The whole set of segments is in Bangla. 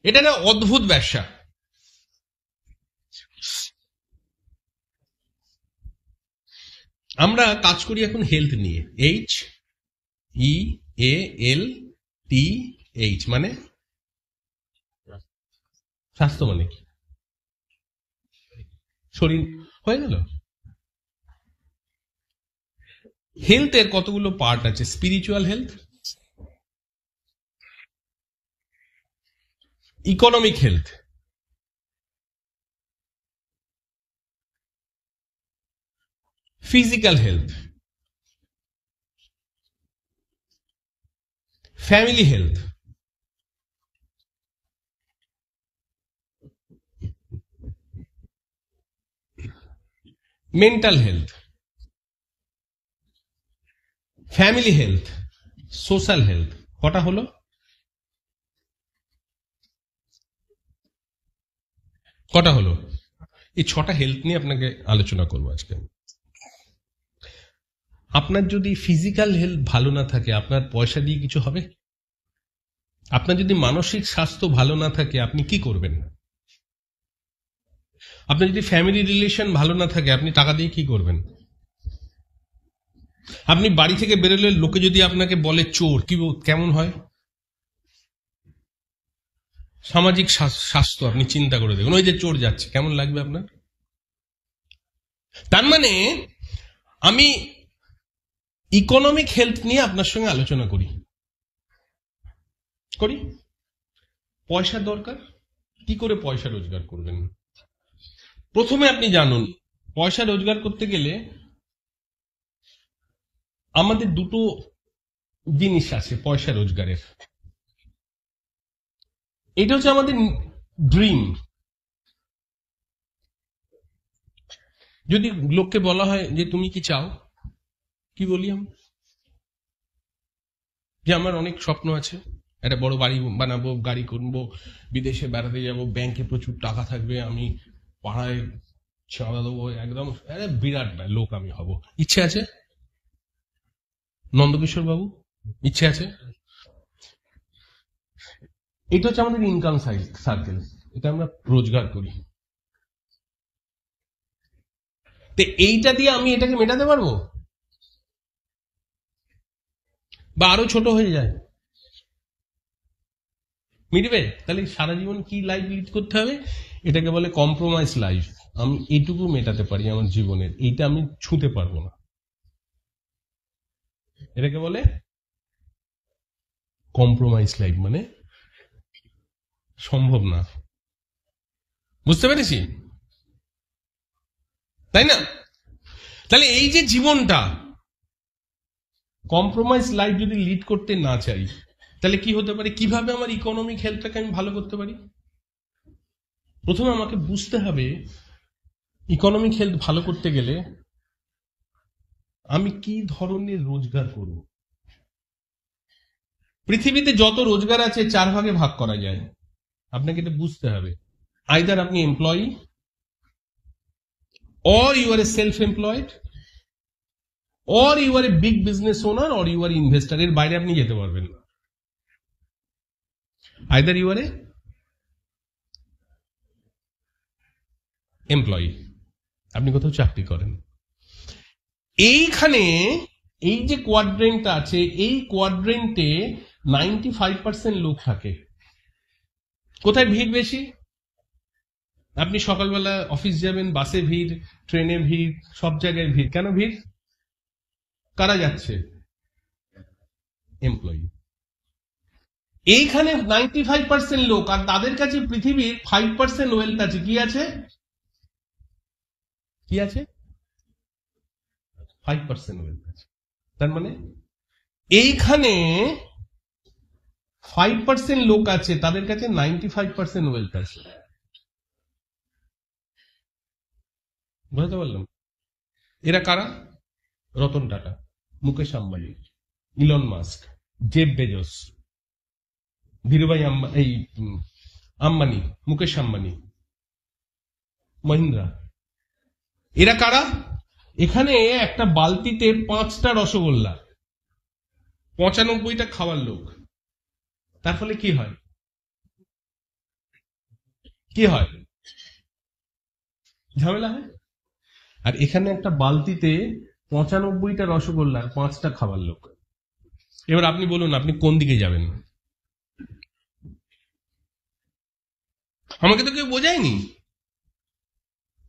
এটা একটা অদ্ভুত ব্যবসা। আমরা কাজ করি এখন হেলথ নিয়ে, HEALTH, মানে স্বাস্থ্য মানে কি? শরীর হয়ে গেল। হেলথের কতগুলো পার্ট আছে। Spiritual health, economic health, physical health, family health, mental health, family health, social health. কটা হলো? কটা হলো? এই 6টা হেলথ নিয়ে আপনাকে আলোচনা করবো আজকে। আপনার যদি ফিজিক্যাল হেলথ ভালো না থাকে, আপনার পয়সা দিয়ে কিছু হবে? আপনার যদি মানসিক স্বাস্থ্য ভালো না থাকে, আপনি কি করবেন? আপনার যদি ফ্যামিলি রিলেশন ভালো না থাকে, আপনি টাকা দিয়ে কি করবেন? আপনি বাড়ি থেকে বেরোলে লোকে যদি আপনাকে বলে চোর, কেমন হয়? সামাজিক স্বাস্থ্য আপনি চিন্তা করে দেখুন, ওই যে চোর যাচ্ছে, কেমন লাগবে আপনার? তার মানে আমি ইকোনমিক হেলথ নিয়ে আপনার সঙ্গে আলোচনা করি। পয়সা দরকার, কি করে পয়সা রোজগার করবেন? প্রথমে আপনি জানুন, পয়সা রোজগার করতে গেলে আমাদের দুটো জিনিস আছে পয়সা রোজগারের। এটা হচ্ছে আমাদের ড্রিম। যদি লোককে বলা হয় যে তুমি কি চাও, কি বলি আমি? যে আমার অনেক স্বপ্ন আছে, একটা বড় বাড়ি বানাবো, গাড়ি কিনবো, বিদেশে বেড়াতে যাব, ব্যাংকে প্রচুর টাকা থাকবে, আমি পাড়ায় চাঁদা দেবো, একদম বিরাট লোক আমি হব, ইচ্ছে আছে। নন্দকিশোর বাবু, ইচ্ছে আছে। এটা হচ্ছে আমাদের ইনকাম সার্কেল, এটা আমরা রোজগার করি। তো এইটা দিয়ে আমি এটাকে মেটাতে পারবো? বা আরো ছোট হয়ে যায়, মিটবে? তাহলে সারা জীবন কি লাইফ লিড করতে হবে? এটাকে বলে কম্প্রোমাইজ লাইফ। আমি এইটুকু মেটাতে পারি আমার জীবনের, এইটা আমি ছুঁতে পারবো না, এটাকে বলে কম্প্রোমাইজ লাইফ। মানে সম্ভব না, বুঝতে পেরেছি, তাই না? তাহলে এই যে জীবনটা, কম্প্রোমাইজ লাইফ যদি লিড করতে না চাই, তাহলে কি হতে পারে? কিভাবে আমার ইকোনমিক হেলথটাকে আমি ভালো করতে পারি? প্রথমে আমাকে বুঝতে হবে ইকোনমিক হেলথ ভালো করতে গেলে আমি কি ধরনের রোজগার করব। পৃথিবীতে যত রোজগার আছে 4 ভাগে ভাগ করা যায়, আপনাকে এটা বুঝতে হবে। আইদার আপনি employee, or you are a self-employed, or you are a big business owner, or you are investor। এর বাইরে আপনি যেতে পারবেন না। Either you are a employee, আপনি কোথাও চাকরি করেন। এইখানে এই যে কোয়াড্রেন্টটা আছে, এই কোয়াড্রেন্টে 95% লোক থাকে। কোথায় ভিড় বেশি? আপনি সকালবেলা অফিস যাবেন, বাসে ভিড়, ট্রেনে ভিড়, সব জায়গায় ভিড়। কেন ভিড়? কারা যাচ্ছে? এমপ্লয়ি। এইখানে 95% লোক, আর তাদের কাছে পৃথিবীর 5% ওয়েলথ আছে। কি আছে? কি আছে? 5% ওয়েলথ আছে। তার মানে এইখানে 5% লোক আছে, তাদের কাছে 95% ওয়েলথ আছে। বুঝতে পারলাম? এরা কারা? Ratan Tata, Mukesh Ambani, Elon Musk, Jeff Bezos, Dhirubhai Ambani, Mukesh Ambani, Mahindra. এরা কারা? এখানে একটা বালতিতে 5টা রসগোল্লা, 95টা খাওয়ার লোক। তার ফলে কি হয়? কি হয়? ঝামেলা হয়। আর এখানে একটা বালতিতে 95টা রসগোল্লা আর 5টা খাবার লোক। এবার আপনি বলুন আপনি কোন দিকে যাবেন? আমাকে তো কেউ বোঝায়নি,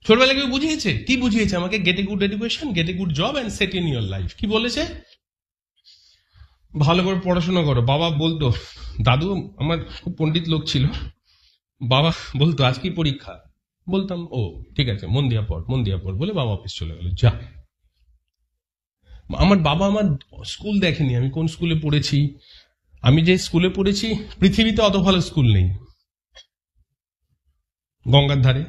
ছোটবেলায় কেউ বুঝিয়েছে? কি বুঝিয়েছে আমাকে? Gate a good education, gate a good job and set in your life. কি বলেছে? ভালো করে পড়াশোনা করো। বাবা বলতো, দাদু আমার খুব পণ্ডিত লোক ছিল, বাবা বলতো আজ কি পরীক্ষা, বলতাম ও ঠিক আছে, মন দিয়া পড়, মন দিয়া পড় বলে বাবা অফিস চলে গেল। যা, আমার বাবা আমার স্কুল দেখেনি, আমি কোন স্কুলে পড়েছি। আমি যে স্কুলে পড়েছি পৃথিবীতে অত ভালো স্কুল নেই, গঙ্গার ধারে।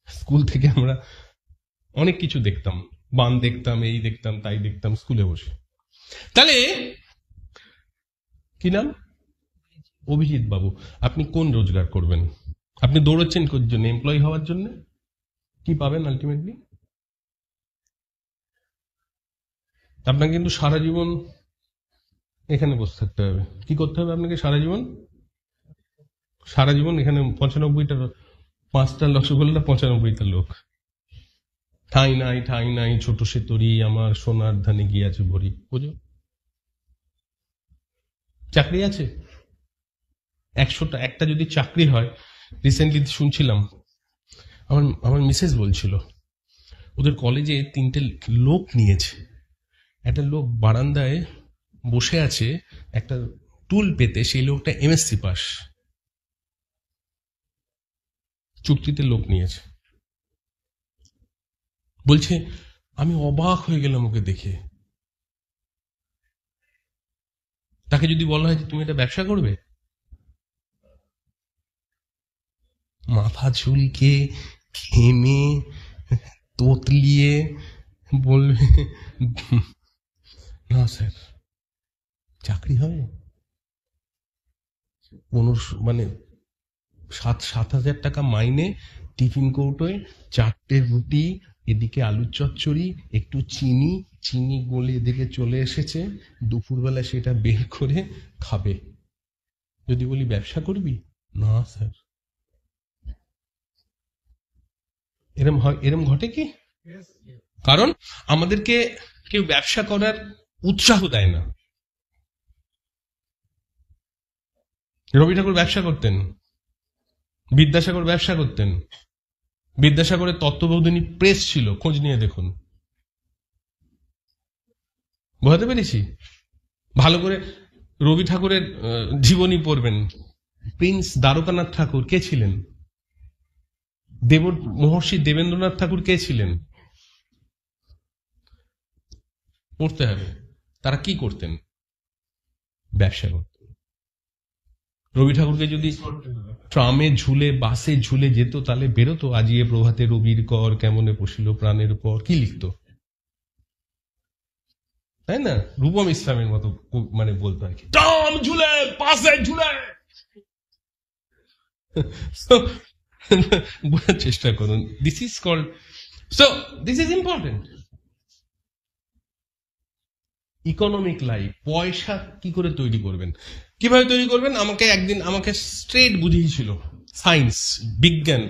স্কুল থেকে আমরা অনেক কিছু দেখতাম, বান দেখতাম, এই দেখতাম, তাই দেখতাম স্কুলে বসে। তাহলে কি নাম? অভিজিৎ বাবু। আপনি কোন রোজগার করবেন? আপনি দৌড়চ্ছেন কোন জন্য? এমপ্লয়ি হওয়ার জন্য। কি পাবেন আলটিমেটলি? আপনাকে কিন্তু সারা জীবন এখানে বসে থাকতে হবে। কি করতে হবে আপনাকে সারা জীবন? সারা জীবন এখানে 95টা, 5টা রসগোল্লা, 95টা লোক। ঠাঁই নাই, ঠাঁই নাই, ছোট সে তরি, আমার সোনার ধানে গিয়াছে ভরি। বুঝো? চাকরি আছে 100টা, একটা যদি চাকরি হয়, রিসেন্টলি শুনছিলাম, আমার আমার মিসেস বলছিল ওদের কলেজে 3টে লোক নিয়েছে। একটা লোক বারান্দায় বসে আছে একটা টুল পেতে, সেই লোকটা এমএসসি পাস, চুক্তিতে লোক নিয়েছে। বলছে আমি অবাক হয়ে গেলাম ওকে দেখে। তাকে যদি বলা হয় যে তুমি এটা ব্যবসা করবে, মাথা চুলকে ঘেমে তোতলিয়ে বলবে না স্যার, চাকরি হবে 15, 7,000 টাকা মাইনে, টিফিন কৌটোয় 4টে রুটি, এদিকে আলুর চচ্চড়ি, একটু চিনি, চিনি গলে এদিকে চলে এসেছে, দুপুরবেলা সেটা বের করে খাবে। যদি বলি ব্যবসা করবি, না স্যার। এরম হয়, এরম ঘটে কি? কারণ আমাদেরকে কেউ ব্যবসা করার উৎসাহ দেয় না। রবি ঠাকুর ব্যবসা করতেন, বিদ্যাসাগর ব্যবসা করতেন, বিদ্যাসাগরের তত্ত্ববোধিনী প্রেস ছিল, খোঁজ নিয়ে দেখুন। বোঝাতে পেরেছি? ভালো করে রবি ঠাকুরের জীবনী পড়বেন। প্রিন্স দ্বারকানাথ ঠাকুর কে ছিলেন? মহর্ষি দেবেন্দ্রনাথ ঠাকুর কে ছিলেন? পড়তে হবে। তারা কি করতেন? ব্যবসা করতেন। রবি ঠাকুরকে যদি ট্রামে ঝুলে, বাসে ঝুলে যেত, তাহলে বেরোতো আজিয়ে প্রভাতে রবির কর কেমনে পশিল প্রাণের পর, কি লিখতো, তাই না? রূপম ইসলামের মতো মানে বলতো আর কি, ট্রাম ঝুলে, বাসে ঝুলে। বোঝার চেষ্টা করুন। This is called, so this is important. Economic life, পয়সা কি করে তৈরি করবেন, কিভাবে তৈরি করবেন? আমাকে একদিন আমাকে স্ট্রেট বুঝিয়েছিল সায়েন্স, বিজ্ঞান,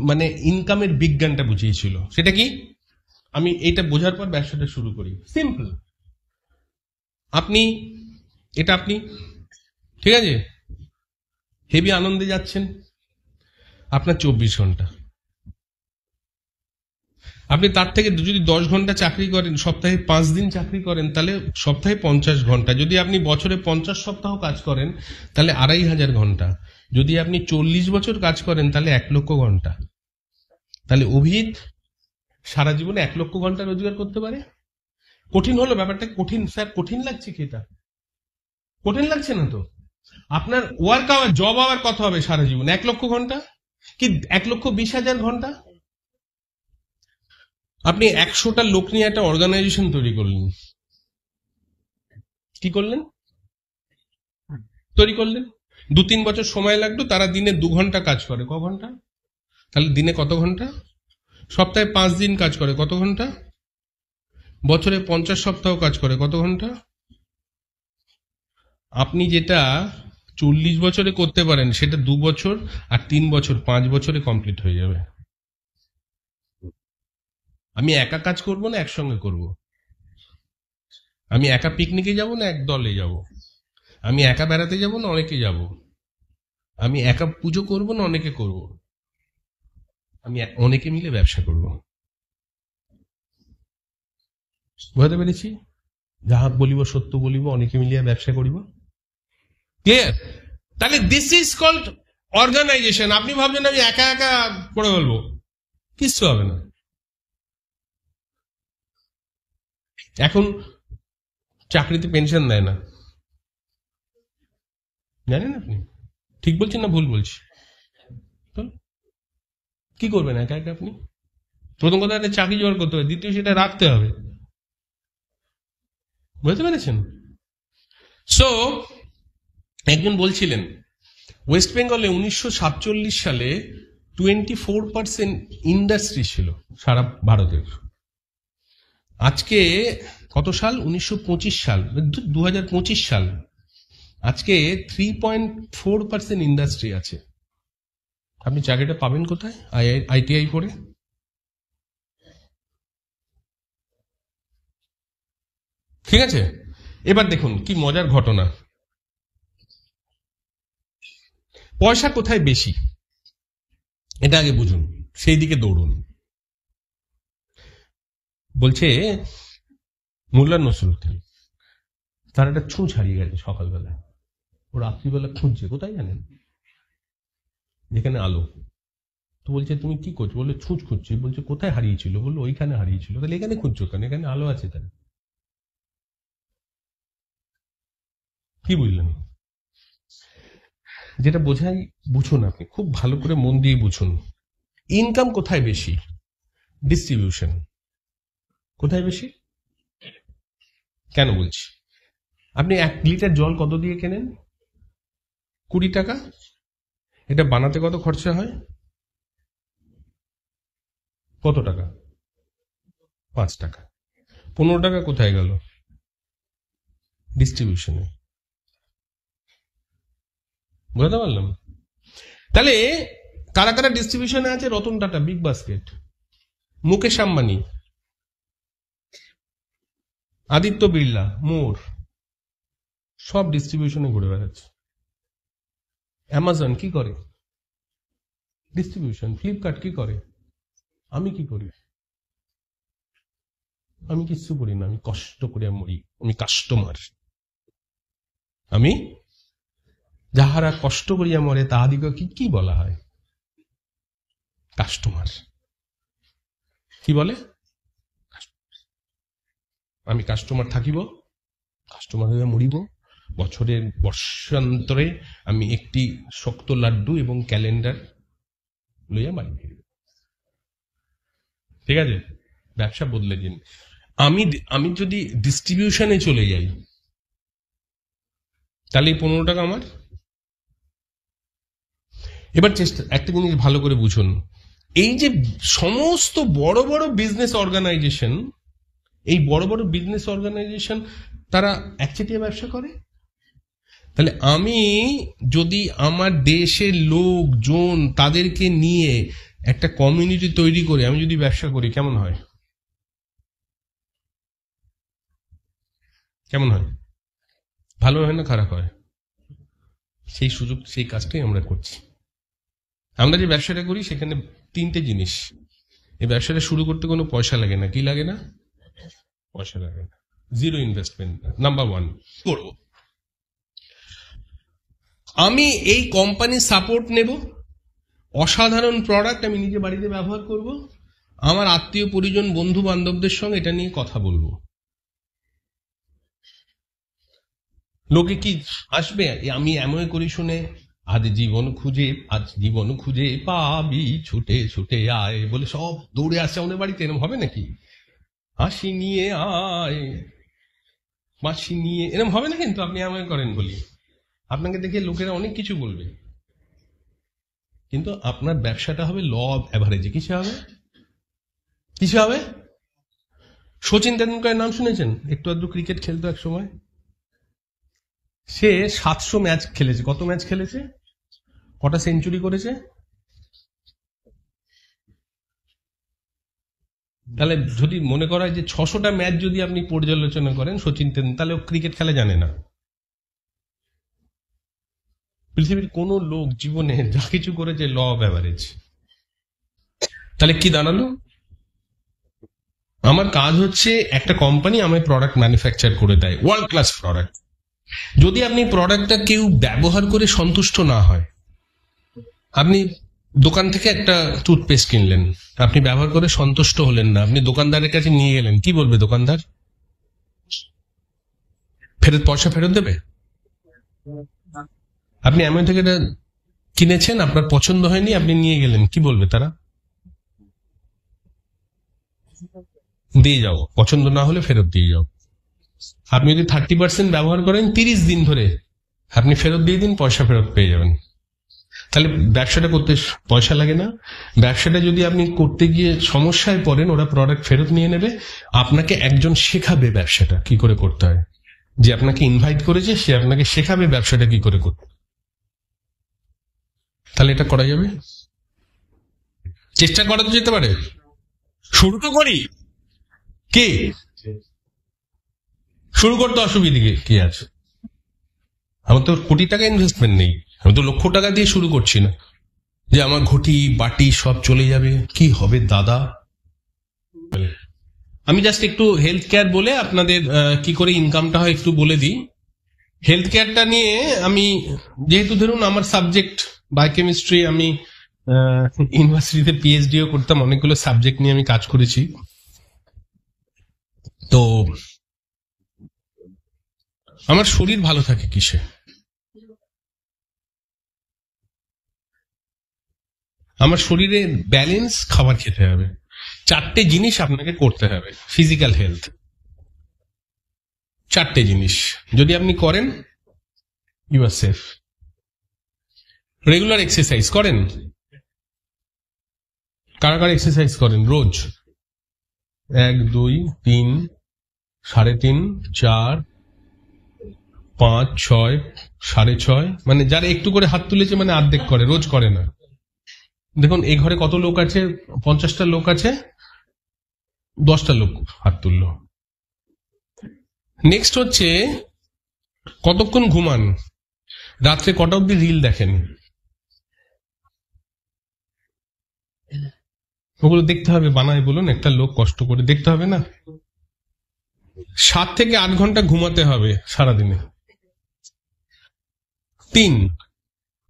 মানে ইনকামের বিজ্ঞানটা বুঝিয়েছিল। সেটা কি? আমি এইটা বোঝার পর ব্যবসাটা শুরু করি। সিম্পল। আপনি ঠিক আছে, হেভি আনন্দে যাচ্ছেন, আপনার 24 ঘন্টা। আপনি তার থেকে যদি 10 ঘন্টা চাকরি করেন, সপ্তাহে 5 দিন চাকরি করেন, তাহলে সপ্তাহে 50 ঘন্টা। যদি আপনি বছরে 50 সপ্তাহ কাজ করেন, তাহলে 2500 ঘন্টা। যদি আপনি 40 বছর কাজ করেন, তাহলে 1 লক্ষ ঘন্টা। তাহলে অভিজিৎ সারা জীবনে 1 লক্ষ ঘন্টা রোজগার করতে পারে। কঠিন হলো ব্যাপারটা? কঠিন স্যার, কঠিন লাগছে কি? এটা কঠিন লাগছে না তো? আপনার ওয়ার্ক আওয়ার, জব আওয়ার কত হবে সারা জীবন? 1 লক্ষ ঘন্টা কি 1,20,000 ঘন্টা? আপনি 100টা লোক নিয়ে একটা অর্গানাইজেশন তৈরি করলেন। কি করলেন? তৈরি করলেন। 2-3 বছর সময় লাগলো, তারা দিনে 2 ঘন্টা কাজ করে। ক ঘন্টা? তাহলে দিনে কত ঘন্টা? সপ্তাহে 5 দিন কাজ করে, কত ঘন্টা? বছরে 50 সপ্তাহ কাজ করে, কত ঘন্টা? আপনি যেটা 40 বছরে করতে পারেন, সেটা 2 বছর আর 3 বছর 5 বছরে কমপ্লিট হয়ে যাবে। আমি একা কাজ করব না একসঙ্গে করব? আমি একা পিকনিকে যাব না এক দলে যাব? আমি একা বেড়াতে যাব না অনেকে যাব? আমি একা পুজো করব না অনেকে করব? আমি অনেকে মিলে ব্যবসা করব। বুঝতে পেরেছি? যাহা বলিব সত্য বলিব, অনেকে মিলিয়া ব্যবসা করিব। ক্লিয়ার? তাহলে দিস ইজ কল্ড অর্গানাইজেশন। আপনি ভাবছেন আমি একা একা করে বলবো, কিচ্ছু হবে না। এখন চাকরিতে পেনশন দেয় না, জানেন আপনি? ঠিক বলছেন না ভুল বলছি? কি করবেন একা একা আপনি? প্রথম কথা একটা চাকরি জোগাড় করতে হবে, দ্বিতীয় সেটা রাখতে হবে। বুঝতে পেরেছেন? সো একজন বলছিলেন ওয়েস্ট বেঙ্গলে 1947 সালে 24% ইন্ডাস্ট্রি ছিল সারা ভারতের। আজকে কত সাল? 1925 সাল, 2025 সাল। আজকে 3.4% ইন্ডাস্ট্রি আছে। আপনি চাকরিটা পাবেন কোথায়? আইটিআই করে? ঠিক আছে, এবার দেখুন কি মজার ঘটনা। পয়সা কোথায় বেশি এটা আগে বুঝুন, সেই দিকে দৌড়ুন। বলছে মোল্লা নসরুদ্দিন, তার একটা ছুঁচ হারিয়ে গেছে সকালবেলা। ও রাত্রিবেলা খুঁজছে কোথায় জানেন? যেখানে আলো। তো বলছে তুমি কি করছো? বললো ছুঁচ খুঁজছি। বলছে কোথায় হারিয়েছিল? বললো ওইখানে হারিয়েছিল। তাহলে এখানে খুঁজছো কেন? এখানে আলো আছে। তাহলে কি বুঝলেন? যেটা বোঝাই বুঝুন, আপনি খুব ভালো করে মন দিয়ে বুঝুন। ইনকাম কোথায় বেশি? ডিস্ট্রিবিউশন। কোথায় বেশি? কেন বলছি? আপনি 1 লিটার জল কত দিয়ে কেনেন? 20 টাকা। এটা বানাতে কত খরচা হয়? কত টাকা? 5 টাকা। 15 টাকা কোথায় গেল? ডিস্ট্রিবিউশনে। বুঝতে পারলাম? তাহলে কারা কারা ডিস্ট্রিবিউশনে আছে? Ratan Tata Big Basket, Mukesh Ambani, Aditya Birla More, সব ডিস্ট্রিবিউশনে ঘুরে বেড়াচ্ছে। অ্যামাজন কি করে? ডিস্ট্রিবিউশন। ফ্লিপকার্ট কি করে? আমি কি করি? আমি কিচ্ছু করি না, আমি কষ্ট করে মরি। আমি কাস্টমার। আমি যাহারা কষ্ট করিয়া মরে তাহাদিগকে কি কি বলা হয়? কাস্টমার। কি বলে? আমি কাস্টমার থাকিব, কাস্টমার হয়ে মরিব। বছরের বর্ষান্তরে আমি একটি শক্ত লাড্ডু এবং ক্যালেন্ডার লইয়া বাড়ি ফিরিব। ঠিক আছে? ব্যবসা বদলে দিন। আমি যদি ডিস্ট্রিবিউশনে চলে যাই, তাহলে এই 15 টাকা আমার। এবার একটা জিনিস ভালো করে বুঝুন, এই যে সমস্ত বড় বড় বিজনেস অর্গানাইজেশন, এই বড় বড় বিজনেস অর্গানাইজেশন তারা একচেটিয়া ব্যবসা করে। তাহলে আমি যদি আমার দেশের লোকজন তাদেরকে নিয়ে একটা কমিউনিটি তৈরি করে আমি যদি ব্যবসা করি, কেমন হয়? কেমন হয়? ভালো হয় না খারাপ হয়? সেই সুযোগ, সেই কাজটাই আমরা করছি। আমরা যে ব্যবসাটা করি সেখানে 3টে জিনিস। এই ব্যবসাটা শুরু করতে কোনো পয়সা লাগে না। কি লাগে না? পয়সা লাগে না। Zero investment. নাম্বার 1 করব, আমি এই কোম্পানির সাপোর্ট নেব, অসাধারণ প্রোডাক্ট আমি নিজে বাড়িতে ব্যবহার করব, আমার আত্মীয় পরিজন বন্ধু বান্ধবদের সঙ্গে এটা নিয়ে কথা বলবো। লোকে কি আসবে? আমি এমন করি শুনে আজ জীবন খুঁজে পাবি, ছুটে ছুটে আয় বলে সব দৌড়ে আসছে আমাদের বাড়িতে। এরকম হবে নাকি? হাসি নিয়ে আয়, মাসি নিয়ে, এরকম হবে না। কিন্তু আপনি এমন করেন বলি আপনাকে দেখে লোকেরা অনেক কিছু বলবে, কিন্তু আপনার ব্যবসাটা হবে ল অফ অ্যাভারেজে। কিসে হবে? কিসে হবে? সচিন তেন্ডুলকারের নাম শুনেছেন? একটু আধটু ক্রিকেট খেলতো এক সময়। সে 700 ম্যাচ খেলেছে। কত ম্যাচ খেলেছে? কটা সেঞ্চুরি করেছে? তাহলে যদি মনে করা হয় যে 600টা ম্যাচ যদি আপনি পর্যালোচনা করেন সচিন তেন্ডুলকর, তাহলে ও ক্রিকেট খেলা জানে না। পৃথিবীর কোন লোক জীবনে যা কিছু করেছে ল অফ অ্যাভারেজ। তাহলে কি দাঁড়ালো? আমার কাজ হচ্ছে একটা কোম্পানি আমায় প্রোডাক্ট ম্যানুফ্যাকচার করে দেয়, ওয়ার্ল্ড ক্লাস প্রোডাক্ট। যদি আপনি প্রোডাক্টটা কেউ ব্যবহার করে সন্তুষ্ট না হয়, আপনি দোকান থেকে একটা টুথপেস্ট কিনলেন, আপনি ব্যবহার করে সন্তুষ্ট হলেন না, আপনি দোকানদারের কাছে নিয়ে গেলেন, কি বলবে দোকানদার? পয়সা ফেরত দেবে? আপনি এমন থেকে এটা কিনেছেন, আপনার পছন্দ হয়নি, আপনি নিয়ে গেলেন, কি বলবে তারা? দিয়ে যাও, পছন্দ না হলে ফেরত দিয়ে যাও। আপনি যদি 30% ব্যবহার করেন 30 দিন ধরে, আপনি ফেরত দিয়ে দিন, পয়সা ফেরত পেয়ে যাবেন। তাহলে ব্যবসাটা করতে পয়সা লাগে না। ব্যবসাটা যদি আপনি করতে গিয়ে সমস্যায় পড়েন, ওরা প্রোডাক্ট ফেরত নিয়ে নেবে, আপনাকে একজন শেখাবে ব্যবসাটা কি করে করতে হয়। যে আপনাকে ইনভাইট করেছে সে আপনাকে শেখাবে ব্যবসাটা কি করে করতে। তাহলে এটা করা যাবে, চেষ্টা করা তো যেতে পারে। শুরু তো করি, কি শুরু করতে অসুবিধে কি আছে? আমার তো কোটি টাকা ইনভেস্টমেন্ট নেই, আমি তো লক্ষ টাকা দিয়ে শুরু করছি না যে আমার ঘটি বাটি সব চলে যাবে, কি হবে দাদা। আমি জাস্ট একটু হেলথ কেয়ার বলে আপনাদের কি করে ইনকামটা হয় একটু বলে দিই। হেলথ কেয়ারটা নিয়ে আমি, যেহেতু ধরুন আমার সাবজেক্ট বায়োকেমিস্ট্রি, আমি ইউনিভার্সিটিতে পিএইচডিও করতাম, অনেকগুলো সাবজেক্ট নিয়ে আমি কাজ করেছি। তো আমার শরীর ভালো থাকে কিসে? আমার শরীরে ব্যালেন্স খাবার খেতে হবে। 4টে জিনিস আপনাকে করতে হবে ফিজিক্যাল হেলথ। 4টে জিনিস যদি আপনি করেন, you are safe. Regular exercise করেন? কারা কারা এক্সারসাইজ করেন রোজ? 1 2 3 3.5 4 5 6 6.5, মানে যারা একটু করে হাত তুলেছে মানে অর্ধেক করে, রোজ করে না। দেখুন এই ঘরে কত লোক আছে? 50টা লোক আছে, 10টা লোক হাত তুললো। নেক্সট হচ্ছে কতক্ষণ ঘুমান, রাত্রে কটা অব্দি রিল দেখেন, ওগুলো দেখতে হবে। বানায় বলুন, একটা লোক কষ্ট করে দেখতে হবে না? 7 থেকে 8 ঘন্টা ঘুমাতে হবে সারাদিনে। 3,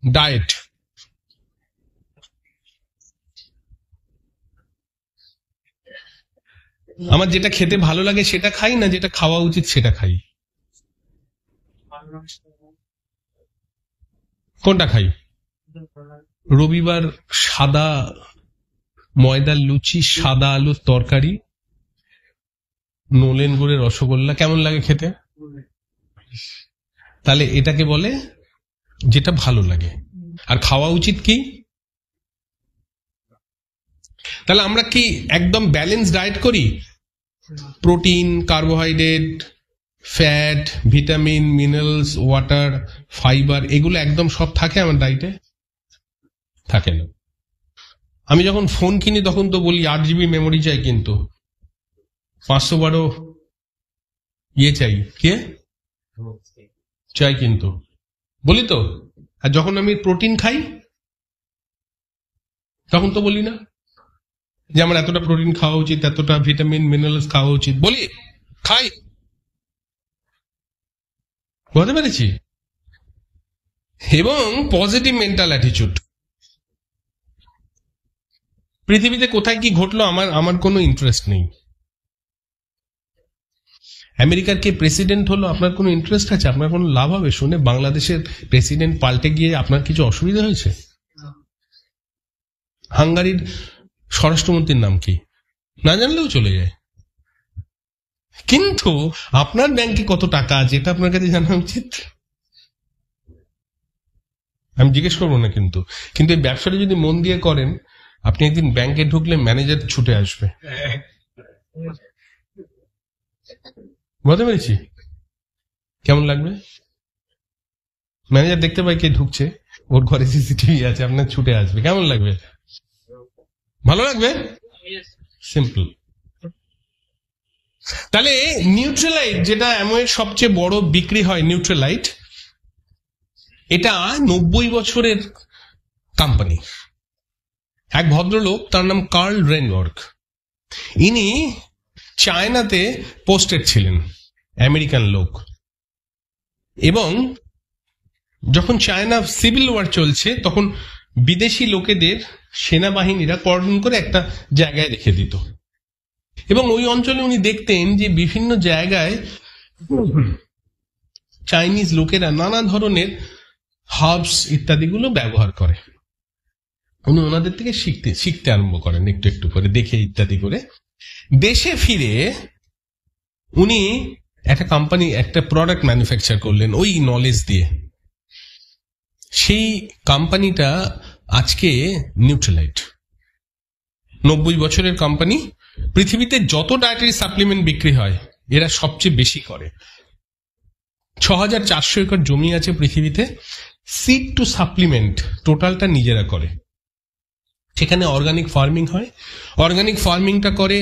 ডায়েট। আমার যেটা খেতে ভালো লাগে সেটা খাই, না যেটা খাওয়া উচিত সেটা খাই? কোনটা খাই? রবিবার সাদা ময়দার লুচি, সাদা আলুর তরকারি, নলেন গুড়ের রসগোল্লা, কেমন লাগে খেতে? তাহলে এটাকে বলে যেটা ভালো লাগে। আর খাওয়া উচিত কি? তাহলে আমরা কি একদম ব্যালেন্স ডায়েট করি? Protein, carbohydrate, fat, vitamin, minerals, water, fibre, এগুলো একদম সব থাকে আমার ডায়েটে? থাকে না। আমি যখন ফোন কিনি তখন তো বলি 8 GB মেমোরি চাই, কিন্তু 512 ইয়ে চাই, কে চাই কিন্তু, বলি তো। আর যখন আমি প্রোটিন খাই তখন তো বলি না যে আমার এতটা প্রোটিন খাওয়া উচিত, এতটা ভিটামিন মিনারেলস খাওয়া উচিত, বলি খাই। বুঝতে পেরেছি? এবং পজিটিভ মেন্টাল অ্যাটিচিউড। পৃথিবীতে কোথায় কি ঘটলো আমার কোনো ইন্টারেস্ট নেই। আমেরিকার কে প্রেসিডেন্ট হলো, আপনার কোনো ইন্টারেস্ট আছে? আপনার কোনো লাভ হবে শুনে বাংলাদেশের প্রেসিডেন্ট পাল্টে গিয়ে আপনার কিছু অসুবিধা হয়েছে? হাঙ্গারির স্বরাষ্ট্রমন্ত্রীর নাম কি না জানলেও চলে যায়। কিন্তু আপনার ব্যাংকে কত টাকা আছে এটা আপনার কাছে জানা উচিত। আমি জিজ্ঞেস করবো না, কিন্তু কিন্তু এই ব্যবসাটা যদি মন দিয়ে করেন, আপনি একদিন ব্যাংকে ঢুকলে ম্যানেজার ছুটে আসবে। বুঝতে পেরেছি? কেমন লাগবে? ম্যানেজার দেখতে পাই কে ঢুকছে, ওর ঘরে সিসিটিভি আছে, আপনার ছুটে আসবে, কেমন লাগবে? ভালো লাগবে? সিম্পল। তাহলে নিউট্রালাইট, যেটা অ্যামওয়ের সবচেয়ে বড় বিক্রি হয় নিউট্রালাইট, এটা 90 বছরের কোম্পানি। এক ভদ্রলোক, তার নাম কার্ল রেনওয়ার্ক, ইনি চায়নাতে পোস্টেড ছিলেন, আমেরিকান লোক, এবং যখন চায়না সিভিল ওয়ার চলছে তখন বিদেশি লোকেদের সেনাবাহিনীরা কর্ডন করে একটা জায়গায় রেখে দিত, এবং ওই অঞ্চলে উনি দেখতেন যে বিভিন্ন জায়গায় চাইনিজ লোকেরা নানা ধরনের হার্বস ইত্যাদিগুলো ব্যবহার করে। উনি ওনাদের থেকে শিখতে আরম্ভ করেন, একটু একটু করে দেখে ইত্যাদি করে। দেশে ফিরে উনি একটা কোম্পানি, একটা প্রোডাক্ট ম্যানুফ্যাকচার করলেন ওই নলেজ দিয়ে। সেই কোম্পানিটা আজকে নিউট্রালাইট, 90 বছরের কোম্পানি। পৃথিবীতে যত ডায়েটারি সাপ্লিমেন্ট বিক্রি হয় এরা সবচেয়ে বেশি করে। 6400 একর জমি আছে পৃথিবীতে, সিড টু সাপ্লিমেন্ট টোটালটা নিজেরা করে। সেখানে অর্গানিক ফার্মিং হয়, অর্গানিক ফার্মিংটা করে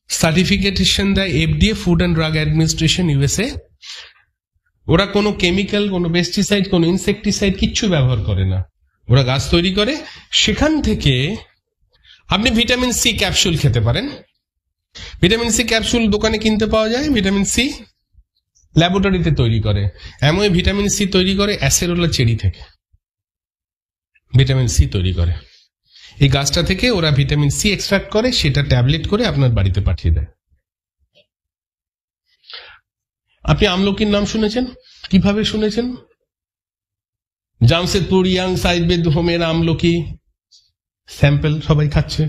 সার্টিফিকেশন দেয় FDA, food and drug administration, USA। ওরা কোনো কেমিক্যাল, কোনো পেস্টিসাইড, কোনো ইনসেকটিসাইড কিচ্ছু ব্যবহার করে না, ওরা গাছ তৈরি করে। সেখান থেকে আপনি ভিটামিন সি ক্যাপসুল খেতে পারেন। ভিটামিন সি ক্যাপসুল দোকানে কিনতে পাওয়া যায়। ভিটামিন সি ল্যাবরেটরিতে তৈরি করে। এমন ভিটামিন সি তৈরি করে অ্যাসেরোলা চেরি থেকে ভিটামিন সি তৈরি করে। এই গাছটা থেকে ওরা ভিটামিন সি এক্সট্রাক্ট করে, সেটা ট্যাবলেট করে আপনার বাড়িতে পাঠিয়ে দেয়। আপনি আমলকির নাম শুনেছেন? কিভাবে শুনেছেন? জামশেদপুর ইয়াং সাইবেদ হোমের আমলকি স্যাম্পল সবাই খাচ্ছে।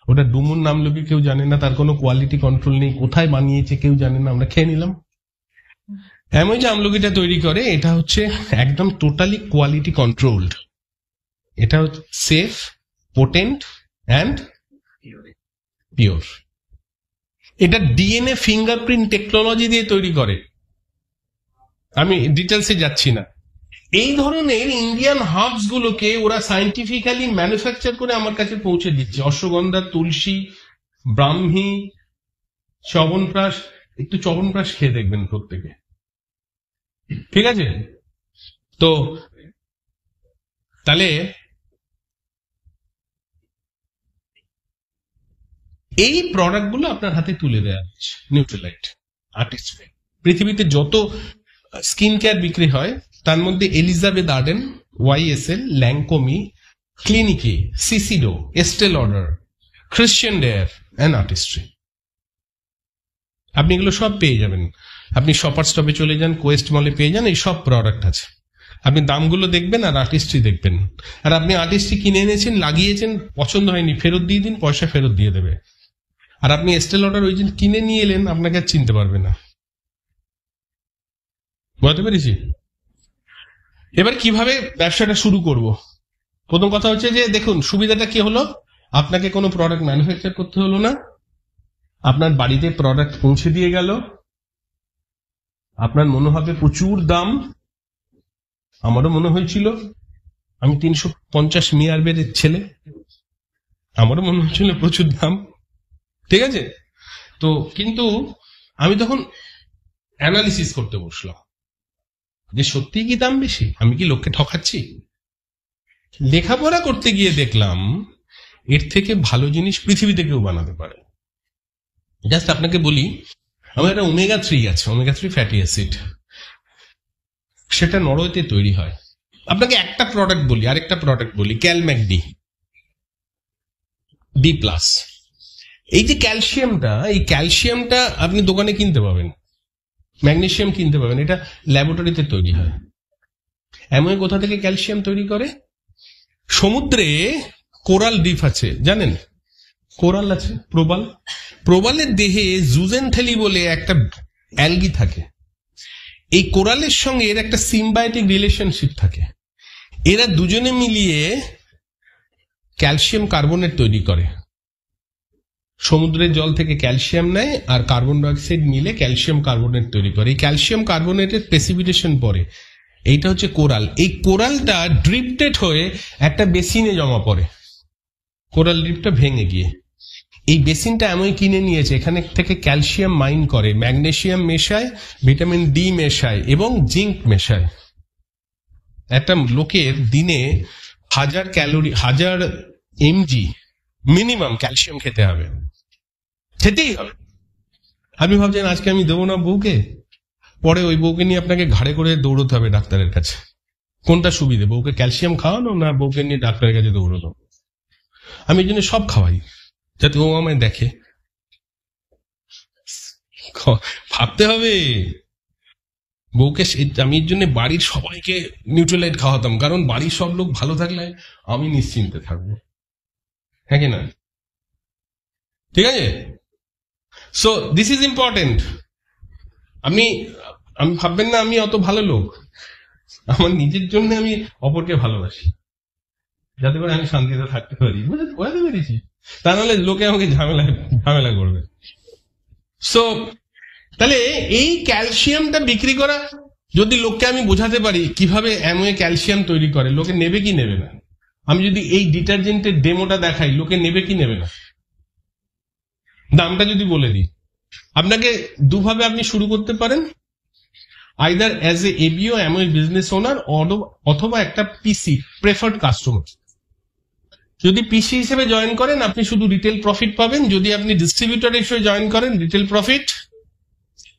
ওটা ডুমুর আমলকি, কেউ জানে না, তার কোনো কোয়ালিটি কন্ট্রোল নেই, কোথায় বানিয়েছে কেউ জানে না, আমরা খেয়ে নিলাম। এমন যে আমলকিটা তৈরি করে, এটা হচ্ছে একদম টোটালি কোয়ালিটি কন্ট্রোলড। এটা হচ্ছে সেফ, পোটেন্ট অ্যান্ড পিওর। এটা ডিএনএ ফিঙ্গারপ্রিন্ট টেকনোলজি দিয়ে তৈরি করে, আমি ডিটেলসে যাচ্ছি না। এই ধরনের ইন্ডিয়ান হার্বস গুলোকে ওরা সাইন্টিফিক্যালি ম্যানুফ্যাকচার করে আমার কাছে পৌঁছে দিচ্ছে। অশ্বগন্ধা, তুলসী, ব্রাহ্মী, চবনপ্রাশ। একটু চবনপ্রাশ খেয়ে দেখবেন প্রত্যেকে, ঠিক আছে? তো তাহলে এই প্রোডাক্ট গুলো আপনার হাতে তুলে দেওয়া হচ্ছে নিউট্রালাইট আর্টিস্ট। পৃথিবীতে যত স্কিন কেয়ার বিক্রি হয় তার মধ্যে Elizabeth Arden, YSL, Lancome, Clinique, Shiseido, Estee Lauder, Christian Dior and Artistry. আপনি এগুলো সব পেয়ে যাবেন। আপনি শপার স্টপে চলে যান, কোয়েস্ট মলে পেয়ে যান, এই সব প্রোডাক্ট আছে। আপনি দামগুলো দেখবেন আর আর্টিস্ট্রি দেখবেন। আর আপনি আর্টিস্ট্রি কিনে এনেছেন, লাগিয়েছেন, পছন্দ হয়নি, ফেরত দিয়ে দিন, পয়সা ফেরত দিয়ে দেবে। আর আপনি এস্টে লডার ওই দিন কিনে নিয়ে এলেন, আপনাকে আর চিনতে পারবে না। বুঝতে পেরেছি? এবার কিভাবে ব্যবসাটা শুরু করব? প্রথম কথা হচ্ছে যে দেখুন, সুবিধাটা কি হলো, আপনাকে কোনো প্রোডাক্ট ম্যানুফ্যাকচার করতে হলো না, আপনার বাড়িতে প্রোডাক্ট পৌঁছে দিয়ে গেল। আপনার মনে হবে প্রচুর দাম, আমারও মনে হয়েছিল, আমি 350 মিয়ারবের ছেলে, আমারও মনে হচ্ছিল প্রচুর দাম, ঠিক আছে? তো কিন্তু আমি তখন অ্যানালিসিস করতে বসলাম যে সত্যি কি দাম বেশি, আমি কি লোককে ঠকাচ্ছি? লেখাপড়া করতে গিয়ে দেখলাম এর থেকে ভালো জিনিস পৃথিবীতে কেউ বানাতে পারে। জাস্ট আপনাকে বলি, আমার একটা ওমেগা 3 আছে, ওমেগা 3 ফ্যাটি অ্যাসিড, সেটা নরওয়েতে তৈরি হয়। আপনাকে একটা প্রোডাক্ট বলি, আরেকটা প্রোডাক্ট বলি, ক্যালম্যাকডি ডি প্লাস। এই যে ক্যালসিয়ামটা, এই ক্যালসিয়ামটা আপনি দোকানে কিনতে পাবেন, ম্যাগনেসিয়াম কিনতে পাবেন, এটা ল্যাবরেটরিতে তৈরি হয়। এমন কোথা থেকে ক্যালসিয়াম তৈরি করে? সমুদ্রে কোরাল রিফ আছে, জানেন? কোরাল আছে, প্রবাল। প্রবালের দেহে জুজেনথেলি বলে একটা অ্যালগি থাকে। এই কোরালের সঙ্গে এর একটা সিম্বায়োটিক রিলেশনশিপ থাকে। এরা দুজনে মিলিয়ে ক্যালসিয়াম কার্বনেট তৈরি করে। সমুদ্রের জল থেকে ক্যালসিয়াম নেয় আর কার্বন ডাইঅক্সাইড মিলে ক্যালসিয়াম কার্বনেট তৈরি করে। এই ক্যালসিয়াম কার্বনেটের প্রেসিপিটেশন পরে এইটা হচ্ছে কোরাল। এই কোরালটা ড্রিফটেড হয়ে একটা বেসিনে জমা পড়ে, কোরাল ড্রিপটা ভেঙে গিয়ে। এই বেসিনটা এমন কিনে নিয়েছে, এখানে থেকে ক্যালসিয়াম মাইন করে, ম্যাগনেসিয়াম মেশায়, ভিটামিন ডি মেশায় এবং জিঙ্ক মেশায়। একটা লোকের দিনে 1000 ক্যালোরি 1000 mg মিনিমাম ক্যালসিয়াম খেতে হবে, খেতেই হবে। আপনি ভাবছেন আজকে আমি দেবো না বউকে, পরে ওই বউকে নিয়ে আপনাকে ঘাড়ে করে দৌড়তে হবে ডাক্তারের কাছে। কোনটা সুবিধে, বউকে ক্যালসিয়াম খাওয়ানো না বউকে নিয়ে ডাক্তারের কাছে দৌড়ানো? আমি এই জন্য সব খাওয়াই যাতে ও আমায় দেখে। ভাবতে হবে বউকে। আমি এর জন্য বাড়ির সবাইকে নিউট্রালাইট খাওয়াতাম, কারণ বাড়ির সব লোক ভালো থাকলে আমি নিশ্চিন্তে থাকবো, হ্যাঁ কি না? ঠিক আছে। So this is important. আমি ভাববেন না আমি অত ভালো লোক, আমার নিজের জন্য আমি অপরকে ভালোবাসি, যাতে করে আমি শান্তিতে থাকতে পারি। বুঝতে পেরেছি? তা নাহলে লোকে আমাকে ঝামেলা করবে। সো তাহলে এই ক্যালসিয়ামটা বিক্রি করা যদি লোককে আমি বোঝাতে পারি কিভাবে অ্যামওয়ে ক্যালসিয়াম তৈরি করে, লোকে নেবে কি নেবে না? আমি যদি এই ডিটারজেন্টের ডেমোটা দেখাই, লোকে নেবে কি নেবে না? দামটা যদি বলে দিই, আপনাকে দুভাবে আপনি শুরু করতে পারেন, either as a ABO Amway business owner অথবা একটা পিসি প্রেফার্ড কাস্টমার। যদি পিসি হিসেবে জয়েন করেন আপনি শুধু রিটেল প্রফিট পাবেন, যদি আপনি ডিস্ট্রিবিউটর হিসেবে জয়েন করেন retail profit,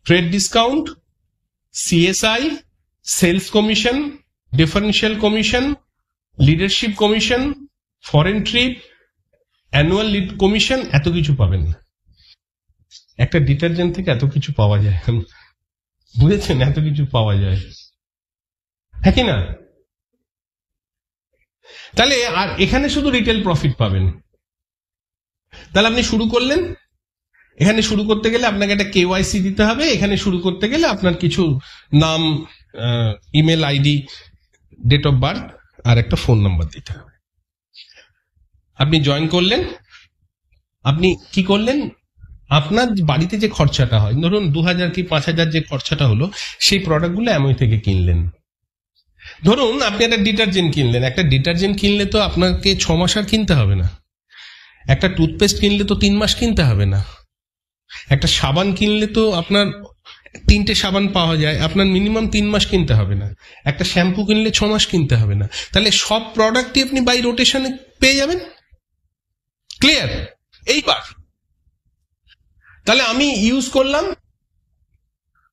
trade discount, CSI, sales commission, differential commission, leadership commission, foreign trip, annual lead commission, এত কিছু পাবেন। একটা ডিটারজেন্ট থেকে এত কিছু পাওয়া যায়, বুঝেছেন? এত কিছু পাওয়া যায়, হ্যাঁ কি না? তাহলে আর এখানে শুধু রিটেল প্রফিট পাবেন। তাহলে আপনি শুরু করলেন, এখানে শুরু করতে গেলে আপনাকে একটা কেওয়াইসি দিতে হবে, এখানে শুরু করতে গেলে আপনার কিছু নাম, email ID, date of birth আর একটা ফোন নাম্বার দিতে হবে। আপনি জয়েন করলেন, আপনি কি করলেন, আপনার বাড়িতে যে খরচাটা হয়, ধরুন 2000 কি 5000 যে খরচাটা হলো, সেই প্রোডাক্টগুলো অ্যামওয়ে থেকে কিনলেন। ধরুন আপনি একটা ডিটারজেন্ট কিনলেন, একটা ডিটারজেন্ট কিনলে তো আপনাকে 6 মাস আর কিনতে হবে না। একটা টুথপেস্ট কিনলে তো 3 মাস কিনতে হবে না। একটা সাবান কিনলে তো আপনার 3টে সাবান পাওয়া যায়, আপনার মিনিমাম 3 মাস কিনতে হবে না। একটা শ্যাম্পু কিনলে 6 মাস কিনতে হবে না। তাহলে সব প্রোডাক্টই আপনি বাই রোটেশনে পেয়ে যাবেন। ক্লিয়ার? এইবার তাহলে আমি ইউজ করলাম,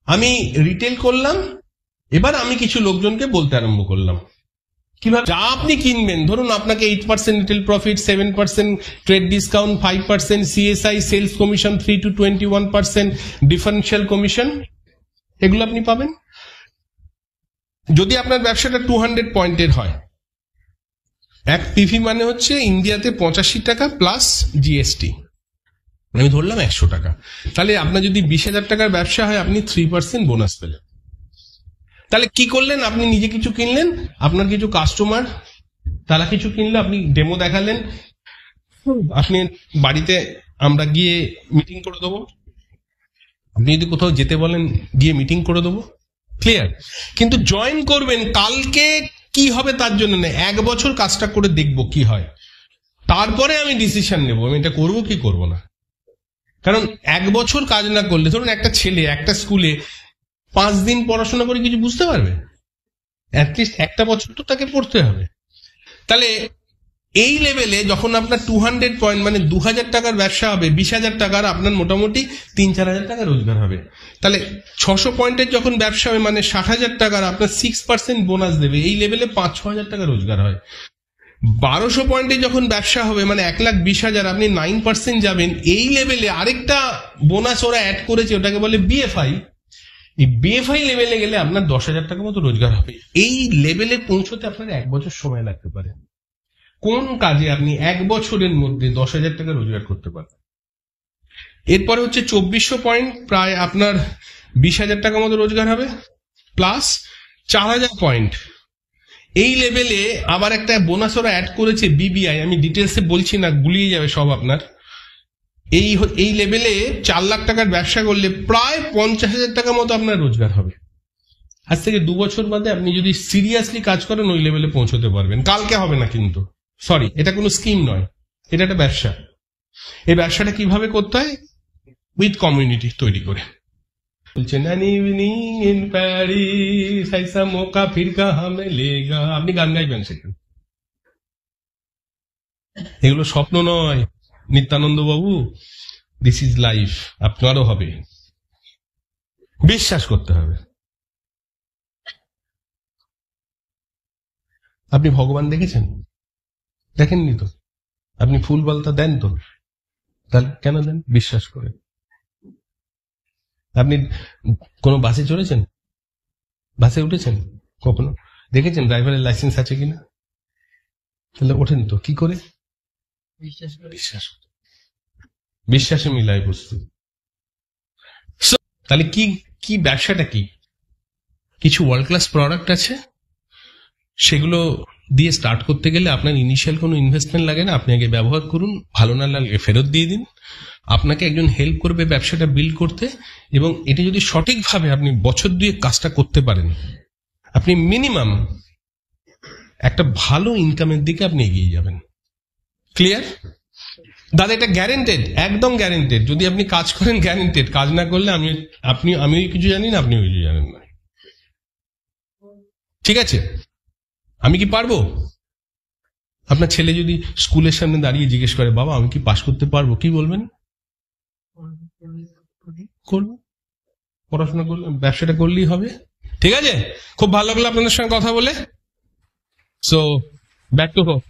আমি রিটেল করলাম, এবার আমি কিছু লোকজনকে বলতে আরম্ভ করলাম কিভাবে যা আপনি কিনবেন। ধরুন আপনাকে 8% retail profit, 7% trade discount, 5% CSI, sales commission 3 to 21%, differential commission, এগুলো আপনি পাবেন। যদি আপনার ব্যবসাটা 200 পয়েন্টের হয়, এক পিভি মানে হচ্ছে ইন্ডিয়াতে 85 টাকা প্লাস জিএসটি, আমি ধরলাম 100 টাকা। তাহলে আপনার যদি 20,000 টাকার ব্যবসা হয় আপনি 3% বোনাস পেলেন। তাহলে কি করলেন, আপনি নিজে কিছু কিনলেন, আপনার কিছু কাস্টমার তারা কিছু কিনলো, আপনি ডেমো দেখালেন, আপনি বাড়িতে আমরা গিয়ে মিটিং করে দেবো, আপনি যদি কোথাও যেতে বলেন গিয়ে মিটিং করে দেবো। ক্লিয়ার? কিন্তু জয়েন করবেন কালকে কি হবে তার জন্য না, 1 বছর কাজটা করে দেখবো কি হয়, তারপরে আমি ডিসিশন নেব আমি এটা করবো কি করবো না। কারণ 1 বছর কাজ না করলে, ধরুন একটা ছেলে একটা স্কুলে 5 দিন পড়াশোনা করে কিছু বুঝতে পারবে? অ্যাটলিস্ট 1 বছর তো তাকে পড়তে হবে। তাহলে এই লেভেলে যখন আপনার 200 পয়েন্ট মানে 2000 টাকার ব্যবসা হবে, 20,000 টাকার আপনার মোটামুটি 3-4 হাজার টাকা রোজগার হবে। তাহলে 600 পয়েন্টের যখন ব্যবসা হবে মানে 60,000 টাকার আপনার 6% বোনাস দেবে, এই লেভেলে 5-6 হাজার টাকা রোজগার হয়। 1200 পয়েন্টে যখন ব্যবসা হবে মানে 1,20,000, আপনি 9% যাবেন, এই লেভেলে আরেকটা বোনাস ওরা অ্যাড করেছে, ওটাকে বলে বিএফআই। এই বিএফআই লেভেলে গেলে আপনার 10,000 টাকা মতো রোজগার হবে। এই লেভেলে পৌঁছতে আপনার 1 বছর সময় লাগতে পারে। কোন কাজে আপনি 1 বছরের মধ্যে 10,000 টাকা রোজগার করতে পারবেন? এরপরে হচ্ছে 2400 পয়েন্ট, প্রায় আপনার 20,000 টাকা মতো রোজগার হবে, প্লাস 4,000 পয়েন্ট। এই লেভেলে আবার একটা বোনাস ওরা অ্যাড করেছে বিবিআই, আমি ডিটেলসে বলছি না, গুলিয়ে যাবে সব আপনার। এই লেভেলে 4 লাখ টাকার ব্যবসা করলে প্রায় 50,000 টাকা মতো আপনার রোজগার হবে। আজ থেকে 2 বছর বাদে আপনি যদি সিরিয়াসলি কাজ করেন ওই লেভেলে পৌঁছতে পারবেন। কালকে হবে না কিন্তু, সরি, এটা কোনো স্কিম নয়, এটা একটা ব্যবসা। এই ব্যবসাটা কিভাবে করতে হয়? উইথ কমিউনিটি তৈরি করে। বলছেন আপনি গান গাইবেন সেখানে, এগুলো স্বপ্ন নয় নিত্যানন্দ বাবু, দিস ইজ লাইফ। আপনারও হবে, বিশ্বাস করতে হবে। আপনি ভগবান দেখেছেন? দেখেননি তো। আপনি ফুল বলতা দেন তো, তাহলে কেন দেন? বিশ্বাস করে। আপনি কোনো বাসে চড়েছেন? বাসে উঠেছেন কখনো? দেখেছেন ড্রাইভারের লাইসেন্স আছে কিনা? তাহলে ওঠেন তো কি করে? বিশ্বাস। বিশ্বাসে মিলায় বস্তু। তাহলে কি কি ব্যবসাটা কি? কিছু ওয়ার্ল্ড ক্লাস প্রোডাক্ট আছে, সেগুলো দিয়ে স্টার্ট করতে গেলে আপনার ইনিশিয়াল কোনো ইনভেস্টমেন্ট লাগে না। আপনি আগে ব্যবহার করুন, ভালো না লাগলে ফেরত দিয়ে দিন। আপনাকে একজন হেল্প করবে ব্যবসাটা বিল্ড করতে, এবং এটা যদি সঠিকভাবে আপনি বছর 2 কাজটা করতে পারেন, আপনি মিনিমাম একটা ভালো ইনকামের দিকে আপনি এগিয়ে যাবেন। ক্লিয়ার দাদা? এটা গ্যারেন্টেড, একদম গ্যারেন্টেড। যদি আপনি কাজ করেন গ্যারেন্টেড, কাজ না করলে আমি কিছু জানি না, আপনিও কিছু জানেন না। ঠিক আছে? আমি কি পারবো? আপনার ছেলে যদি স্কুলের সামনে দাঁড়িয়ে জিজ্ঞেস করে, বাবা আমি কি পাস করতে পারবো, কি বলবেন? করবো। পড়াশোনা করলে, ব্যবসাটা করলেই হবে। ঠিক আছে, খুব ভালো লাগলো আপনাদের সঙ্গে কথা বলে। So back to home.